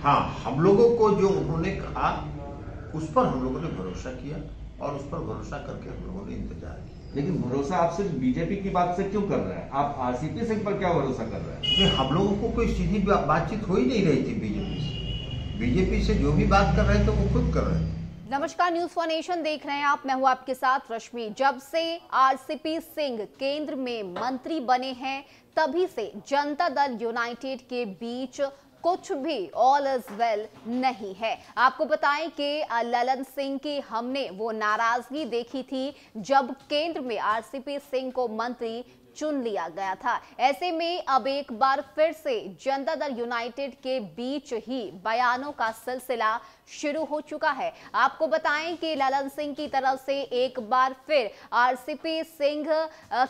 हाँ, हम लोगों को जो उन्होंने कहा उस पर हम लोगों ने भरोसा किया और उस पर भरोसा करके हम लोगों ने इंतजार किया। लेकिन भरोसा आप सिर्फ बीजेपी की बात से क्यों कर रहे हैं? आप आरसीपी सिंह पर क्या भरोसा कर रहे हैं? हम लोगों को कोई सीधी बातचीत हो ही नहीं रही थी बीजेपी से। बीजेपी से जो भी बात कर रहे थे वो खुद कर रहे थे। नमस्कार, न्यूज फॉर नेशन देख रहे हैं आप। मैं हूं आपके साथ रश्मि। जब से आरसीपी सिंह केंद्र में मंत्री बने हैं तभी से जनता दल यूनाइटेड के बीच कुछ भी ऑल इज वेल नहीं है। आपको बताएं कि ललन सिंह की हमने वो नाराजगी देखी थी जब केंद्र में आरसीपी सिंह को मंत्री चुन लिया गया था। ऐसे में अब एक बार फिर से जनता दल यूनाइटेड के बीच ही बयानों का सिलसिला शुरू हो चुका है। आपको बताएं कि ललन सिंह की तरफ से एक बार फिर आरसीपी सिंह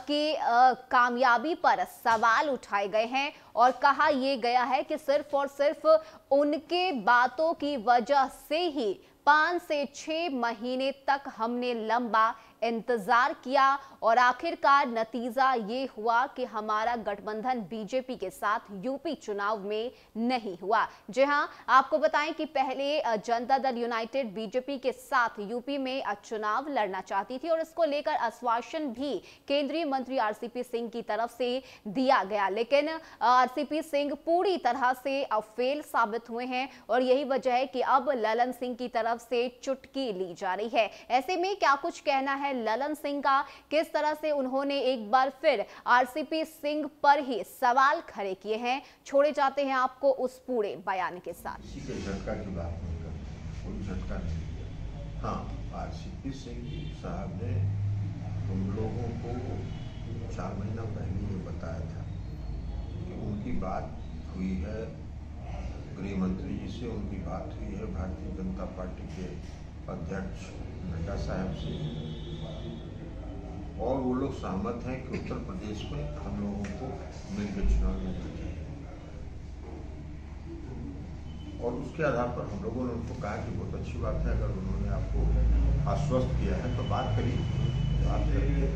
की कामयाबी पर सवाल उठाए गए हैं और कहा यह गया है कि सिर्फ और सिर्फ उनके बातों की वजह से ही 5 से 6 महीने तक हमने लंबा इंतजार किया और आखिरकार नतीजा ये हुआ कि हमारा गठबंधन बीजेपी के साथ यूपी चुनाव में नहीं हुआ। जी हां, आपको बताएं कि पहले जनता दल यूनाइटेड बीजेपी के साथ यूपी में चुनाव लड़ना चाहती थी और इसको लेकर आश्वासन भी केंद्रीय मंत्री आरसीपी सिंह की तरफ से दिया गया, लेकिन आरसीपी सिंह पूरी तरह से फेल साबित हुए हैं और यही वजह है कि अब ललन सिंह की तरफ से चुटकी ली जा रही है। ऐसे में क्या कुछ कहना है ललन सिंह का, किस तरह से उन्होंने एक बार फिर आरसीपी सिंह पर ही सवाल खड़े किए हैं, छोड़े जाते हैं आपको उस पूरे बयान के साथ। किसी के झटका की बात नहीं करते, कोई झटका नहीं दिया। हाँ, आरसीपी सिंह साहब ने उन लोगों को 4 महीना पहले ये बताया था कि उनकी बात हुई है गृह मंत्री जी से, उनकी बात हुई है भारतीय जनता पार्टी के अध्यक्ष नड्डा साहब से और वो लोग सहमत हैं कि उत्तर प्रदेश में हम लोगों को मिलकर चुनाव लड़ना चाहिए। और उसके आधार पर हम लोगों ने उनको कहा कि बहुत अच्छी बात है, अगर उन्होंने आपको आश्वस्त किया है तो बात करिए, बात करिए,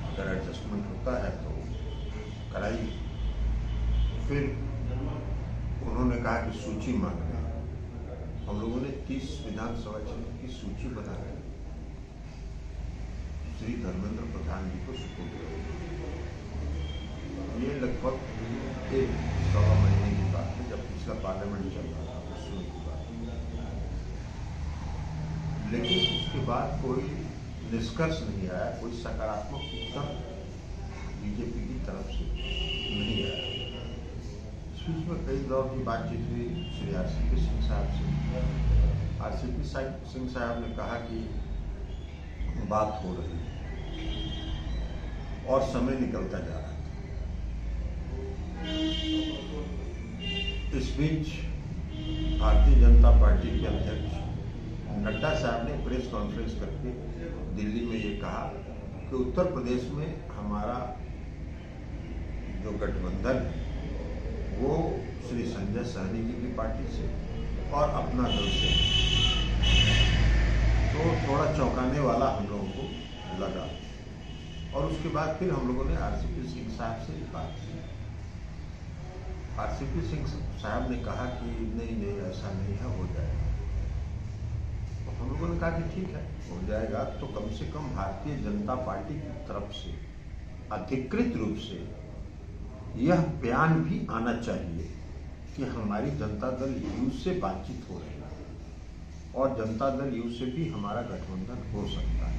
अगर एडजस्टमेंट होता है तो कराइए। फिर उन्होंने कहा कि सूची मांग रहे हैं। हम लोगों ने 30 विधानसभा क्षेत्र की सूची बना ली, श्री धर्मेंद्र प्रधान जी को सुपुर्द करेंगे। ये लगभग 1-1.25 महीने की बात है, जब पिछला पार्लियामेंट चल रहा था उसमें की बात है। लेकिन उसके बाद कोई निष्कर्ष नहीं आया, कोई सकारात्मक उत्तर बीजेपी की तरफ से नहीं आया। इस बीच में कई दौर की बातचीत हुई श्री आरसीपी सिंह साहब से। आरसीपी सिंह साहब ने कहा कि बात हो रही है और समय निकलता जा रहा था। इस बीच भारतीय जनता पार्टी के अध्यक्ष नड्डा साहब ने प्रेस कॉन्फ्रेंस करके दिल्ली में ये कहा कि उत्तर प्रदेश में हमारा जो गठबंधन है वो श्री संजय सहनी जी की पार्टी से और अपना दल से, तो थोड़ा चौंकाने वाला हम लोगों को लगा। और उसके बाद फिर हम लोगों ने आरसीपी सिंह साहब से बात की। आरसीपी सिंह साहब ने कहा कि नहीं ऐसा नहीं है, हो जाएगा। तो हम लोगों ने कहा कि ठीक है, हो जाएगा तो कम से कम भारतीय जनता पार्टी की तरफ से अधिकृत रूप से यह बयान भी आना चाहिए कि हमारी जनता दल यू से बातचीत हो रही है और जनता दल यू से भी हमारा गठबंधन हो सकता है।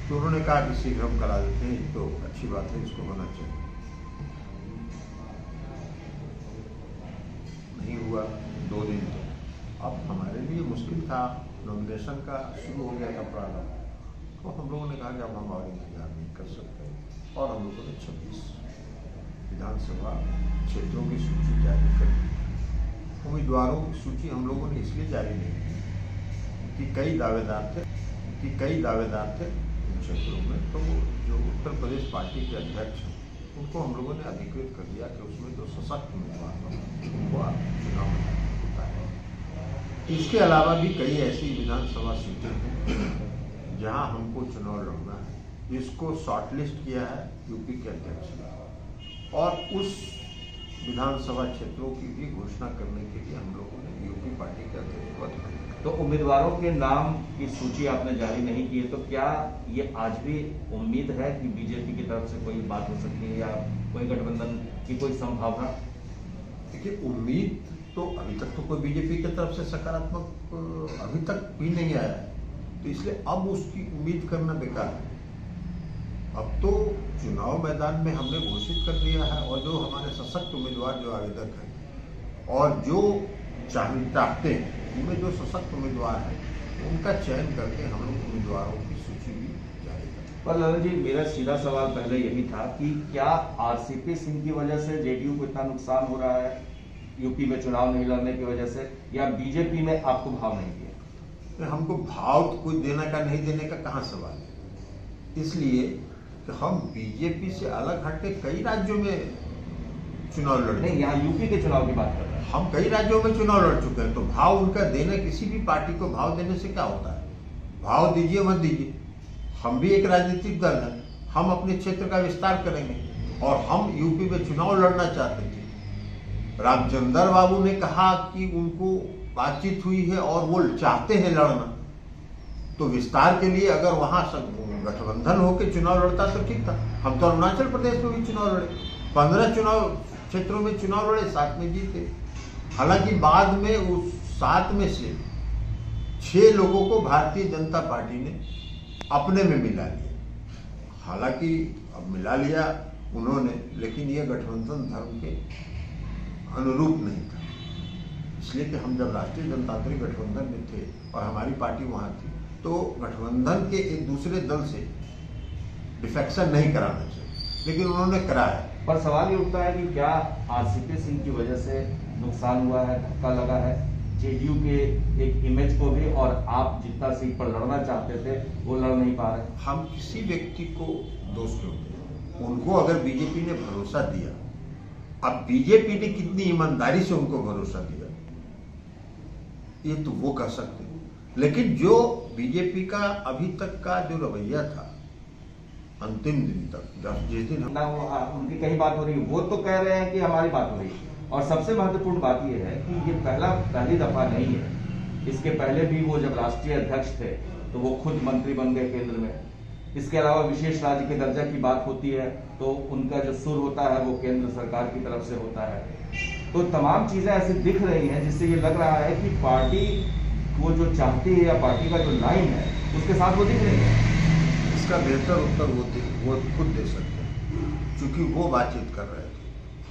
तो उन्होंने कहा कि शीघ्र हम करा देते हैं, तो अच्छी बात है, इसको होना चाहिए। नहीं हुआ 2 दिन तक। अब हमारे लिए मुश्किल था, नॉमिनेशन का शुरू हो गया था प्रारंभ, तो हम लोगों ने कहा कि अब हम और इंतजार नहीं कर सकते और हम लोगों ने 26 विधानसभा क्षेत्रों की सूची जारी कर दी। उम्मीदवारों की सूची हम लोगों ने इसलिए जारी नहीं की कि कई दावेदार थे उन क्षेत्रों में, तो जो उत्तर प्रदेश पार्टी के अध्यक्ष हैं उनको हम लोगों ने अधिकृत कर दिया कि उसमें जो सशक्त उम्मीदवार हैं उनको चुनाव होता है। इसके अलावा भी कई ऐसी विधानसभा सीटें हैं जहां हमको चुनाव लड़ना है। इसको शॉर्टलिस्ट किया है यूपी के अध्यक्ष ने और उस विधानसभा क्षेत्रों की भी घोषणा करने के लिए हम लोगों ने यूपी पार्टी के अध्यक्ष को अधिकृत किया। तो उम्मीदवारों के नाम की सूची आपने जारी नहीं की है, तो क्या ये आज भी उम्मीद है कि बीजेपी की तरफ से कोई बात हो सकती है या कोई गठबंधन की कोई संभावना? देखिए, उम्मीद तो अभी तक तो कोई बीजेपी की तरफ से सकारात्मक अभी तक भी नहीं आया है, तो इसलिए अब उसकी उम्मीद करना बेकार है। अब तो चुनाव मैदान में हमने घोषित कर दिया है, और जो हमारे सशक्त उम्मीदवार जो आवेदक हैं और जो चाहते हैं, उनमें जो सशक्त उम्मीदवार हैं उनका चयन करके हम लोग उम्मीदवारों की सूची भी जारी करें। पर ललन जी, मेरा सीधा सवाल पहले यही था कि क्या आरसीपी सिंह की वजह से जेडीयू को इतना नुकसान हो रहा है यूपी में चुनाव नहीं लड़ने की वजह से, या बीजेपी में आपको भाव नहीं दिया? हमको भाव कोई देने का नहीं देने का कहाँ सवाल है, इसलिए कि हम बीजेपी से अलग हटके कई राज्यों में चुनाव लड़े। नहीं, यहाँ यूपी के चुनाव की बात कर रहे हैं। हम कई राज्यों में चुनाव लड़ चुके हैं, तो भाव उनका देने, किसी भी पार्टी को भाव देने से क्या होता है? भाव दीजिए मत दीजिए, हम भी एक राजनीतिक दल है, हम अपने क्षेत्र का विस्तार करेंगे, और हम यूपी में चुनाव लड़ना चाहते थे। रामचंद्र बाबू ने कहा कि उनको बातचीत हुई है और वो चाहते हैं लड़ना, तो विस्तार के लिए अगर वहां गठबंधन होकर चुनाव लड़ता तो ठीक था। हम तो अरुणाचल प्रदेश में भी चुनाव लड़े, 15 चुनाव क्षेत्रों में चुनाव लड़े, 7 में जीते। हालांकि बाद में उस 7 में से 6 लोगों को भारतीय जनता पार्टी ने अपने में मिला लिया। हालांकि अब मिला लिया उन्होंने, लेकिन ये गठबंधन धर्म के अनुरूप नहीं था, इसलिए कि हम जब राष्ट्रीय जनतांत्रिक गठबंधन में थे और हमारी पार्टी वहां थी, तो गठबंधन के एक दूसरे दल से डिफेक्शन नहीं कराना चाहिए, लेकिन उन्होंने कराया। पर सवाल ये उठता है कि क्या आरसीपी सिंह की वजह से नुकसान हुआ है, धक्का लगा है जेडीयू के एक इमेज को भी, और आप जितना सीट पर लड़ना चाहते थे वो लड़ नहीं पा रहे? हम किसी व्यक्ति को दोष क्यों दें? उनको अगर बीजेपी ने भरोसा दिया, अब बीजेपी ने कितनी ईमानदारी से उनको भरोसा दिया ये तो वो कह सकते हैं, लेकिन जो बीजेपी का अभी तक का जो रवैया था अंतिम दिन तक, जिस दिन उनकी कहीं बात हो रही है, वो तो कह रहे हैं कि हमारी बात हो रही है। और सबसे महत्वपूर्ण बात यह है कि ये पहली दफा नहीं है, इसके पहले भी वो जब राष्ट्रीय अध्यक्ष थे तो वो खुद मंत्री बन गए केंद्र में। इसके अलावा विशेष राज्य के दर्जा की बात होती है तो उनका जो सुर होता है वो केंद्र सरकार की तरफ से होता है। तो तमाम चीजें ऐसी दिख रही हैं जिससे ये लग रहा है कि पार्टी वो जो चाहती है या पार्टी का जो लाइन है उसके साथ वो दिख रही है। इसका बेहतर उत्तर वो खुद दे सकते हैं, क्योंकि वो बातचीत कर रहे थे।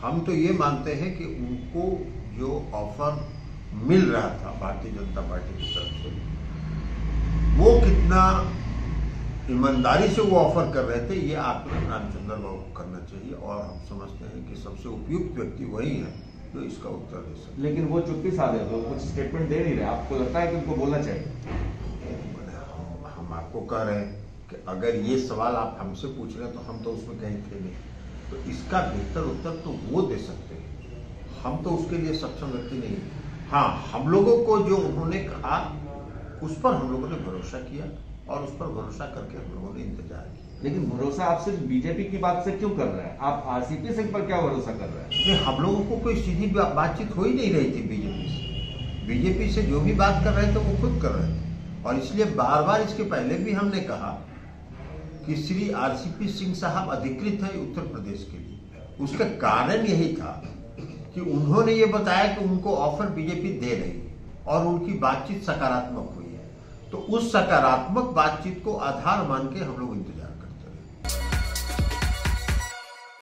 हम तो ये मानते हैं कि उनको जो ऑफर मिल रहा था भारतीय जनता पार्टी की तरफ से, वो कितना ईमानदारी से वो ऑफर कर रहे थे, ये आकलन रामचंद्र बाबू को करना चाहिए, और हम समझते हैं कि सबसे उपयुक्त व्यक्ति वही है जो इसका उत्तर दे सकते। लेकिन वो चुप्पी साधे तो कुछ स्टेटमेंट दे नहीं रहे, आपको लगता है कि उनको बोलना चाहिए? हम आपको कह रहे हैं कि अगर ये सवाल आप हमसे पूछ रहे हैं तो हम तो उसमें कहीं थे नहीं, तो इसका बेहतर उत्तर तो वो दे सकते हैं, हम तो उसके लिए सक्षम व्यक्ति नहीं। हाँ, हम लोगों को जो उन्होंने कहा उस पर हम लोगों ने भरोसा किया, और उस पर भरोसा करके हम लोगों ने इंतजार किया। लेकिन भरोसा आप सिर्फ बीजेपी की बात से क्यों कर रहे हैं? आप आरसीपी सिंह पर क्या भरोसा कर रहे हैं? हम लोगों को कोई सीधी बातचीत हो ही नहीं रही थी बीजेपी से। बीजेपी से जो भी बात कर रहे थे वो खुद कर रहे थे, और इसलिए बार बार इसके पहले भी हमने कहा कि श्री आरसीपी सिंह साहब अधिकृत है उत्तर प्रदेश के लिए। उसका कारण यही था कि उन्होंने ये बताया कि उनको ऑफर बीजेपी दे रही है और उनकी बातचीत सकारात्मक हुई है, तो उस सकारात्मक बातचीत को आधार मान के हम लोग इंतजार